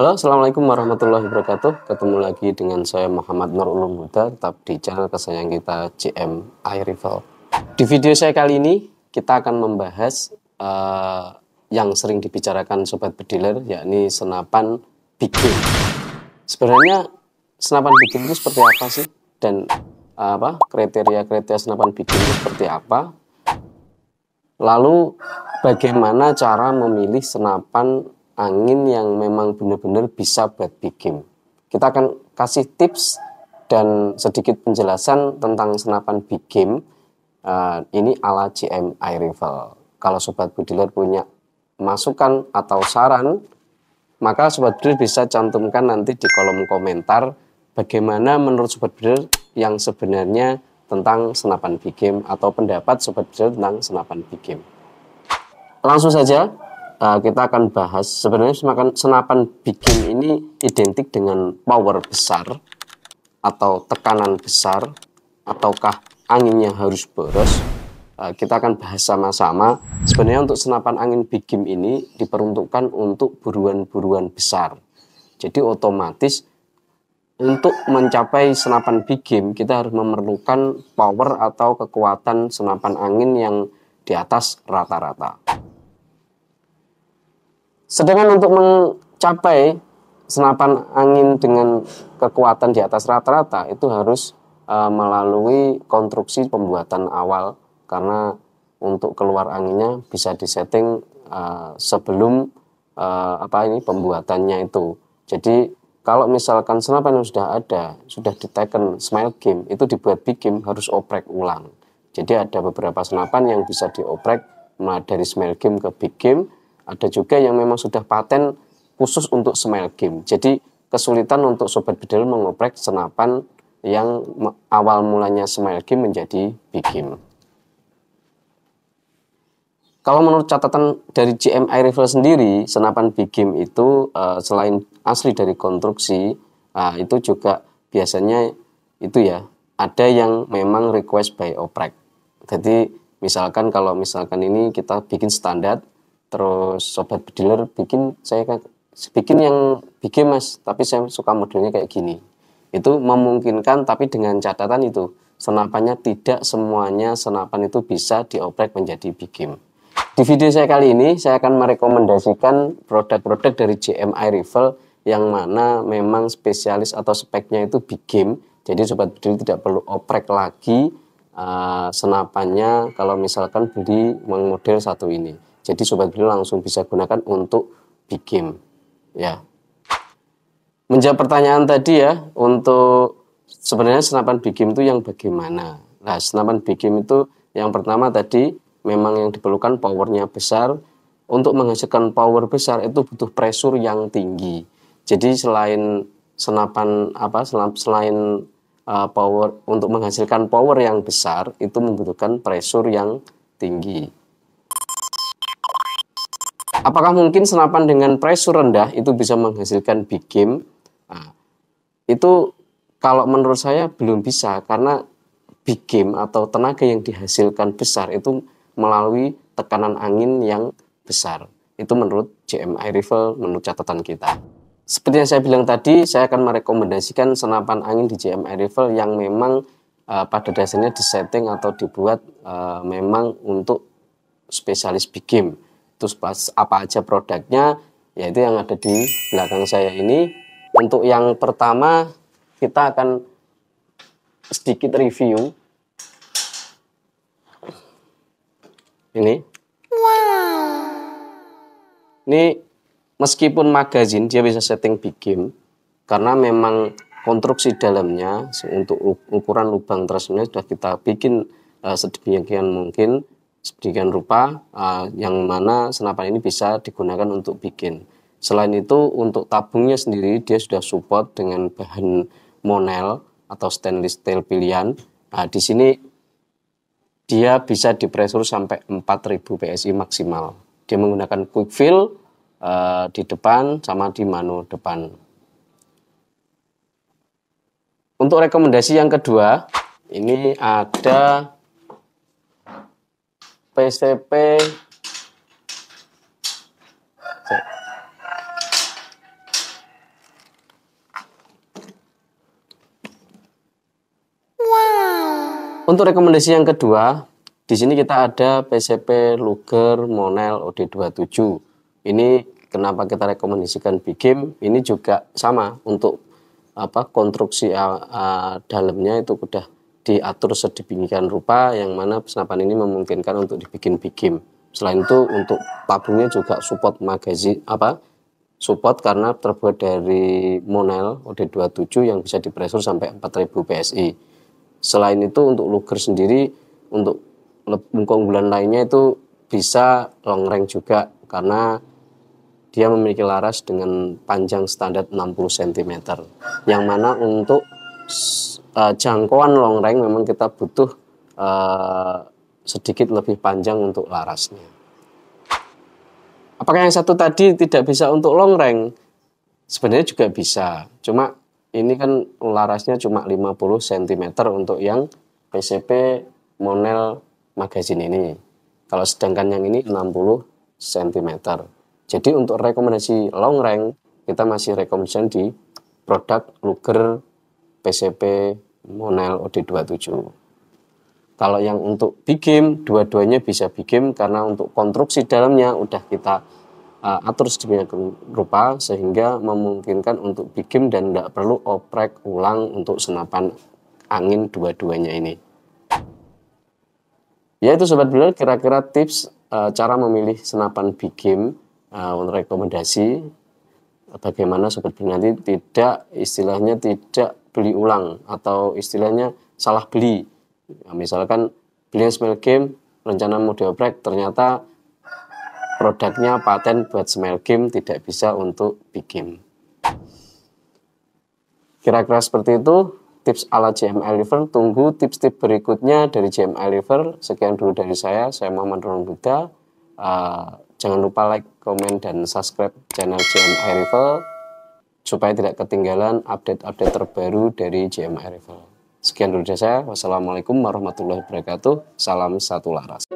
Halo, Assalamualaikum warahmatullahi wabarakatuh. Ketemu lagi dengan saya Muhammad Nur Ulum Huda, tetap di channel kesayangan kita GM iRival. Di video saya kali ini kita akan membahas yang sering dibicarakan sobat bediler, yakni senapan big game. Sebenarnya senapan big game itu seperti apa sih? Dan kriteria-kriteria senapan big game itu seperti apa? Lalu bagaimana cara memilih senapan angin yang memang benar-benar bisa buat big game. Kita akan kasih tips dan sedikit penjelasan tentang senapan big game ini ala GM iRival. Kalau sobat bediler punya masukan atau saran, maka sobat bediler bisa cantumkan nanti di kolom komentar bagaimana menurut sobat bediler yang sebenarnya tentang senapan big game atau pendapat sobat bediler tentang senapan big game. Langsung saja kita akan bahas. Sebenarnya senapan big game ini identik dengan power besar atau tekanan besar, ataukah anginnya harus boros. Kita akan bahas sama-sama. Sebenarnya untuk senapan angin big game ini diperuntukkan untuk buruan-buruan besar. Jadi otomatis untuk mencapai senapan big game kita harus memerlukan power atau kekuatan senapan angin yang di atas rata-rata. Sedangkan untuk mencapai senapan angin dengan kekuatan di atas rata-rata itu harus melalui konstruksi pembuatan awal, karena untuk keluar anginnya bisa disetting sebelum pembuatannya itu. Jadi kalau misalkan senapan yang sudah ada, sudah diteken small game, itu dibuat big game harus oprek ulang. Jadi ada beberapa senapan yang bisa dioprek mulai dari small game ke big game. Ada juga yang memang sudah paten khusus untuk small game. Jadi kesulitan untuk sobat bediler mengoprek senapan yang awal mulanya small game menjadi big game. Kalau menurut catatan dari GM iRival sendiri, senapan big game itu selain asli dari konstruksi, itu juga biasanya itu ya, ada yang memang request by oprek. Jadi misalkan kalau misalkan ini kita bikin standar, terus sobat bediler saya bikin yang big game mas, tapi saya suka modelnya kayak gini. Itu memungkinkan, tapi dengan catatan itu senapannya tidak semuanya senapan itu bisa dioprek menjadi big game. Di video saya kali ini saya akan merekomendasikan produk-produk dari GM iRival yang mana memang spesialis atau speknya itu big game. Jadi sobat bediler tidak perlu oprek lagi senapannya kalau misalkan beli model satu ini. Jadi sobat bediler langsung bisa gunakan untuk big game. Ya. Menjawab pertanyaan tadi ya, untuk sebenarnya senapan big game itu yang bagaimana? Nah, senapan big game itu yang pertama tadi memang yang diperlukan powernya besar. Untuk menghasilkan power besar itu butuh pressure yang tinggi. Jadi selain senapan selain power, untuk menghasilkan power yang besar itu membutuhkan pressure yang tinggi. Apakah mungkin senapan dengan pressure rendah itu bisa menghasilkan big game? Nah, itu kalau menurut saya belum bisa, karena big game atau tenaga yang dihasilkan besar itu melalui tekanan angin yang besar. Itu menurut GM iRival, menurut catatan kita. Seperti yang saya bilang tadi, saya akan merekomendasikan senapan angin di GM iRival yang memang pada dasarnya disetting atau dibuat memang untuk spesialis big game. Itu apa aja produknya, yaitu yang ada di belakang saya ini. Untuk yang pertama kita akan sedikit review ini. Ini meskipun magazin dia bisa setting big game, karena memang konstruksi dalamnya untuk ukuran lubang trasnya sudah kita bikin sedemikian mungkin, sedemikian rupa yang mana senapan ini bisa digunakan untuk bikin. Selain itu untuk tabungnya sendiri dia sudah support dengan bahan monel atau stainless steel pilihan. Nah, di sini dia bisa dipresur sampai 4000 PSI maksimal. Dia menggunakan quick fill di depan sama di mano depan. Untuk rekomendasi yang kedua, ini ada PCP Untuk rekomendasi yang kedua, di sini kita ada PCP Luger Monel OD27. Ini kenapa kita rekomendasikan BIGIM? Ini juga sama untuk konstruksi dalamnya itu sudah diatur sedemikian rupa yang mana senapan ini memungkinkan untuk dibikin BIGIM. Selain itu untuk tabungnya juga support magazine support karena terbuat dari Monel OD27 yang bisa dipresur sampai 4000 PSI. Selain itu untuk Luger sendiri, untuk keunggulan lainnya itu bisa long range juga karena dia memiliki laras dengan panjang standar 60 cm. Yang mana untuk jangkauan long range memang kita butuh sedikit lebih panjang untuk larasnya. Apakah yang satu tadi tidak bisa untuk long range? Sebenarnya juga bisa, cuma ini kan larasnya cuma 50 cm untuk yang PCP Monel magazine ini. Kalau sedangkan yang ini 60 cm. Jadi untuk rekomendasi long range, kita masih rekomendasi di produk Luger PCP Monel OD27. Kalau yang untuk BIGIM, dua-duanya bisa BIGIM karena untuk konstruksi dalamnya udah kita atur sedemikian rupa sehingga memungkinkan untuk BIGIM dan tidak perlu oprek ulang untuk senapan angin dua-duanya ini. Ya itu Sobat Builder, kira-kira tips cara memilih senapan BIGIM untuk rekomendasi bagaimana Sobat Builder nanti tidak beli ulang atau istilahnya salah beli. Nah, misalkan beli small game rencana mau dioprek ternyata produknya paten buat small game tidak bisa untuk BIGIM. Kira-kira seperti itu tips ala JMI River. Tunggu tips-tips berikutnya dari JMI River. Sekian dulu dari saya Muhammad Ron Buddha. Jangan lupa like, komen, dan subscribe channel JMI River supaya tidak ketinggalan update-update terbaru dari JMI River. Sekian dulu dari saya. Wassalamualaikum warahmatullahi wabarakatuh. Salam satu laras.